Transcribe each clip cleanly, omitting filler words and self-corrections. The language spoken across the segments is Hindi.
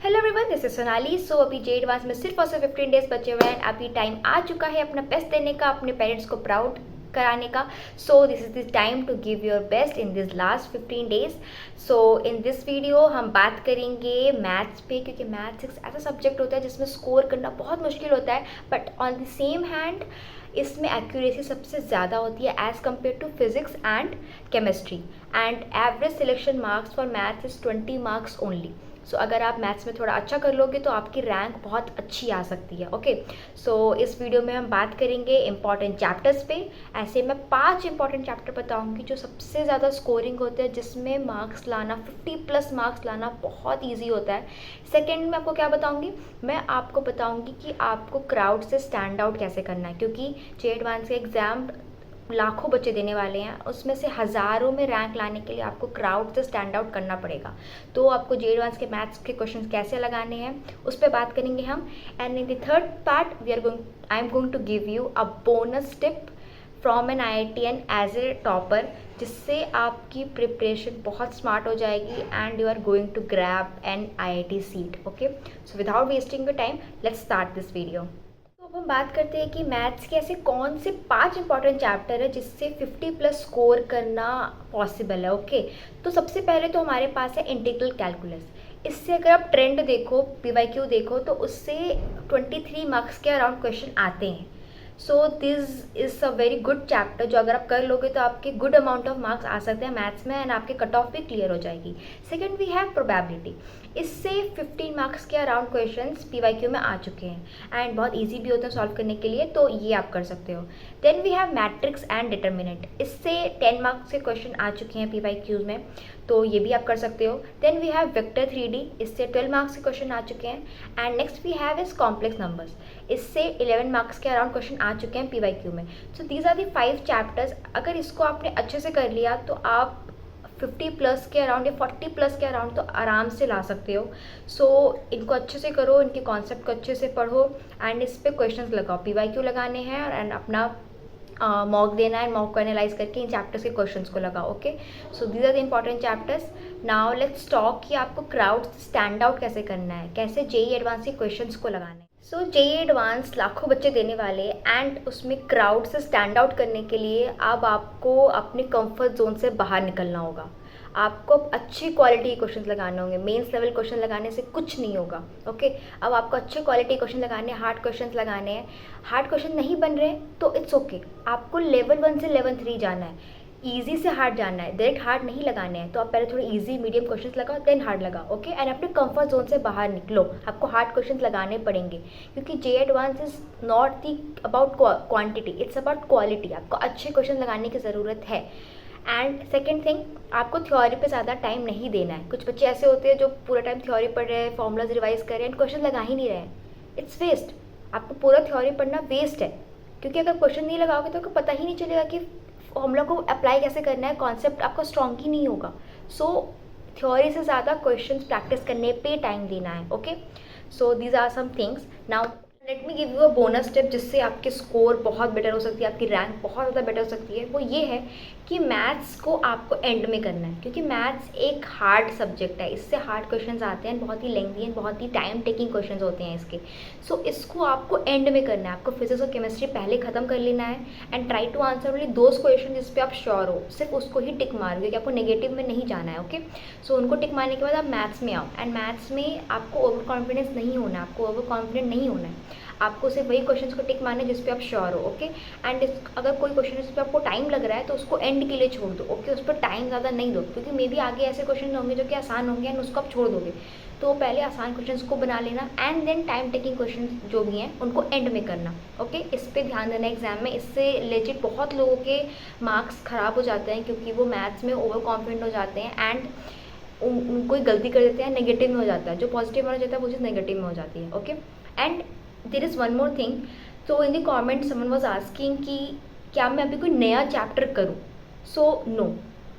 Hello everyone, this is Sonali. So अभी जे एडवांस में सिर्फ और सिर्फ 15 डेज बचे हुए हैं। अभी टाइम आ चुका है अपना बेस्ट देने का, अपने पेरेंट्स को प्राउड कराने का। So this is the time to give your best in this last 15 days. So in this video हम बात करेंगे मैथ्स पे, क्योंकि मैथ्स एक ऐसा सब्जेक्ट होता है जिसमें स्कोर करना बहुत मुश्किल होता है, but on the same hand इसमें एक्यूरेसी सबसे ज़्यादा होती है as compare to physics and chemistry. And average selection marks for maths is 20 marks only. So अगर आप मैथ्स में थोड़ा अच्छा कर लोगे तो आपकी रैंक बहुत अच्छी आ सकती है। ओके, सो इस वीडियो में हम बात करेंगे इंपॉर्टेंट चैप्टर्स पे। ऐसे मैं 5 इंपॉर्टेंट चैप्टर बताऊंगी जो सबसे ज़्यादा स्कोरिंग होते हैं, जिसमें मार्क्स लाना 50+ मार्क्स लाना बहुत ईजी होता है। सेकेंड में आपको क्या बताऊंगी, मैं आपको बताऊंगी कि आपको क्राउड से स्टैंड आउट कैसे करना है, क्योंकि जे एडवांस के एग्ज़ाम लाखों बच्चे देने वाले हैं, उसमें से हज़ारों में रैंक लाने के लिए आपको क्राउड से स्टैंड आउट करना पड़ेगा। तो आपको जे एडवांस के मैथ्स के क्वेश्चंस कैसे लगाने हैं उस पर बात करेंगे हम। And in the third part I am going to give you a bonus tip from an IITian as a topper, जिससे आपकी प्रिपरेशन बहुत स्मार्ट हो जाएगी and you are going to grab an IIT seat. Okay, so without wasting your time let's start this video. अब हम बात करते हैं कि मैथ्स के ऐसे कौन से 5 इंपॉर्टेंट चैप्टर है जिससे 50+ स्कोर करना पॉसिबल है। ओके, तो सबसे पहले तो हमारे पास है इंटीग्रल कैलकुलस। इससे अगर आप ट्रेंड देखो, PYQ देखो, तो उससे 23 मार्क्स के अराउंड क्वेश्चन आते हैं। So this is a very good chapter, जो अगर आप कर लोगे तो आपके गुड अमाउंट ऑफ मार्क्स आ सकते हैं मैथ्स में एंड आपके कट ऑफ भी क्लियर हो जाएगी। Second we have probability. इससे 15 मार्क्स के अराउंड क्वेश्चंस PYQ में आ चुके हैं एंड बहुत इजी भी होते हैं सॉल्व करने के लिए, तो ये आप कर सकते हो। Then we have matrix and determinant. इससे 10 मार्क्स के क्वेश्चन आ चुके हैं PYQ में, तो ये भी आप कर सकते हो। Then we have vector 3D। इससे 12 मार्क्स के क्वेश्चन आ चुके हैं। And next we have is complex numbers. इससे 11 मार्क्स के अराउंड क्वेश्चन आ चुके हैं PYQ में। So these are the 5 chapters. अगर इसको आपने अच्छे से कर लिया तो आप 50+ के अराउंड या 40+ के अराउंड तो आराम से ला सकते हो। सो इनको अच्छे से करो, इनके कॉन्सेप्ट को अच्छे से पढ़ो एंड इस पर क्वेश्चंस लगाओ। PYQ लगाने हैं एंड अपना मॉक देना है, मॉक को एनालाइज करके इन चैप्टर्स के क्वेश्चंस को लगाओ। Okay, so these are the important chapters. Now let's talk कि आपको क्राउड स्टैंड आउट कैसे करना है, कैसे JEE एडवांस के क्वेश्चंस को लगाना है। सो JEE एडवांस लाखों बच्चे देने वाले एंड उसमें क्राउड से स्टैंड आउट करने के लिए अब आपको अपने कंफर्ट जोन से बाहर निकलना होगा। आपको अच्छी क्वालिटी के क्वेश्चन लगाने होंगे। मेंस लेवल क्वेश्चन लगाने से कुछ नहीं होगा। ओके, अब आपको अच्छे क्वालिटी क्वेश्चन लगाने हैं, हार्ड क्वेश्चन लगाने हैं। हार्ड क्वेश्चन नहीं बन रहे तो इट्स ओके, आपको लेवल 1 से लेवल 3 जाना है। ईजी से हार्ड जाना है, डायरेक्ट हार्ड नहीं लगाने हैं। तो आप पहले थोड़े इजी मीडियम क्वेश्चंस लगाओ, देन हार्ड लगाओ। ओके, एंड अपने कंफर्ट जोन से बाहर निकलो। आपको हार्ड क्वेश्चंस लगाने पड़ेंगे, क्योंकि JEE advance is not the about quantity, it's about quality. आपको अच्छे क्वेश्चन लगाने की ज़रूरत है। एंड सेकेंड थिंग, आपको थ्योरी पे ज़्यादा टाइम नहीं देना है। कुछ बच्चे ऐसे होते हैं जो पूरा टाइम थ्योरी पढ़ रहे हैं, फॉर्मूलाज रिवाइज कर रहे हैं, क्वेश्चन लगा ही नहीं रहे हैं। It's waste. आपको पूरा थ्योरी पढ़ना वेस्ट है, क्योंकि अगर क्वेश्चन नहीं लगाओगे तो आपको पता ही नहीं चलेगा कि फॉर्मूला को अप्लाई कैसे करना है, कॉन्सेप्ट आपका स्ट्रॉन्ग ही नहीं होगा। सो थ्योरी से ज़्यादा क्वेश्चन प्रैक्टिस करने पे टाइम देना है। Okay, so these are some things. Now let me give you a bonus tip जिससे आपके स्कोर बहुत बेटर हो सकती है, आपकी रैंक बहुत ज़्यादा बेटर हो सकती है। वो ये है कि मैथ्स को आपको एंड में करना है, क्योंकि मैथ्स एक हार्ड सब्जेक्ट है। इससे हार्ड क्वेश्चंस आते हैं, बहुत ही लेंथी एंड बहुत ही टाइम टेकिंग क्वेश्चंस होते हैं इसके। सो इसको आपको एंड में करना है। आपको फिजिक्स और केमिस्ट्री पहले ख़त्म कर लेना है and try to answer only those question जिस पे आप श्योर हो, सिर्फ उसको ही टिक मारो, क्योंकि आपको नेगेटिव में नहीं जाना है। ओके, सो उनको टिक मारने के बाद आप मैथ्स में आओ एंड मैथ्स में आपको ओवर कॉन्फिडेंस नहीं होना है, आपको ओवर कॉन्फिडेंट नहीं होना है। आपको सिर्फ वही क्वेश्चंस को टिक मारना है जिस पे आप श्योर हो। ओके, एंड अगर कोई क्वेश्चन है जिस पे आपको टाइम लग रहा है तो उसको एंड के लिए छोड़ दो। ओके, उस पर टाइम ज़्यादा नहीं दो, क्योंकि मे बी आगे ऐसे क्वेश्चन होंगे जो कि आसान होंगे एंड उसको आप छोड़ दोगे। तो पहले आसान क्वेश्चंस को बना लेना and then time taking question जो भी हैं उनको एंड में करना। ओके, इस पर ध्यान देना एग्जाम में। इससे लेजिट बहुत लोगों के मार्क्स ख़राब हो जाते हैं, क्योंकि वो मैथ्स में ओवर कॉन्फिडेंट हो जाते हैं एंड कोई गलती कर देते हैं, नेगेटिव में हो जाता है। जो पॉजिटिव में हो जाता है वो चीज़ नेगेटिव में हो जाती है। Okay, and there is one more thing. तो in the comment someone was asking कि क्या मैं अभी कोई नया चैप्टर करूँ। सो नो,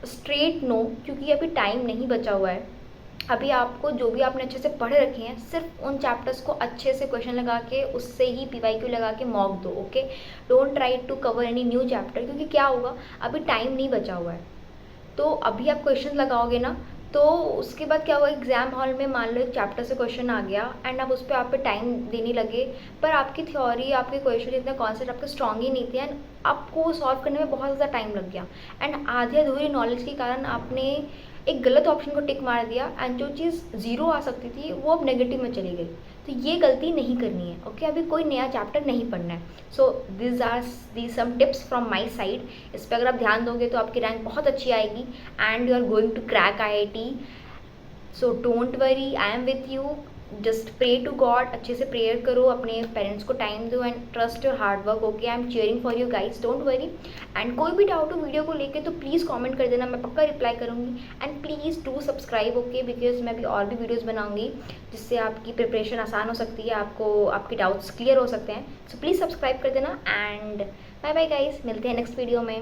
स्ट्रेट नो, क्योंकि अभी टाइम नहीं बचा हुआ है। अभी आपको जो भी आपने अच्छे से पढ़ रखे हैं, सिर्फ उन चैप्टर्स को अच्छे से क्वेश्चन लगा के उससे ही PYQ लगा के मॉक दो। Okay, don't try to cover any new chapter, क्योंकि क्या होगा, अभी टाइम नहीं बचा हुआ है। तो अभी आप क्वेश्चन लगाओगे ना तो उसके बाद क्या हुआ, एग्ज़ाम हॉल में मान लो एक चैप्टर से क्वेश्चन आ गया एंड अब उस पर आप पे टाइम देने लगे, पर आपकी थ्योरी, आपके क्वेश्चन, इतना कॉन्सेप्ट आपके स्ट्रॉन्ग ही नहीं थे एंड आपको सॉल्व करने में बहुत ज़्यादा टाइम लग गया एंड आधी अधूरी नॉलेज के कारण आपने एक गलत ऑप्शन को टिक मार दिया एंड जो चीज़ ज़ीरो आ सकती थी वो अब नेगेटिव में चली गई। तो ये गलती नहीं करनी है, ओके। अभी कोई नया चैप्टर नहीं पढ़ना है। So the some tips from my side. इस पर अगर आप ध्यान दोगे तो आपकी रैंक बहुत अच्छी आएगी and you are going to crack IIT। So don't worry, I am with you. Just pray to God, अच्छे से प्रेयर करो, अपने पेरेंट्स को टाइम दो and trust your hard work, okay. I am cheering for you guys, don't worry. And कोई भी डाउट हो वीडियो को लेके तो प्लीज़ कमेंट कर देना, मैं पक्का रिप्लाई करूँगी। And please do subscribe, okay, because मैं अभी और भी वीडियोज़ बनाऊँगी जिससे आपकी प्रिपरेशन आसान हो सकती है, आपको आपके डाउट्स क्लियर हो सकते हैं। सो प्लीज़ सब्सक्राइब कर देना एंड बाय बाय गाइज, मिलते हैं नेक्स्ट वीडियो में।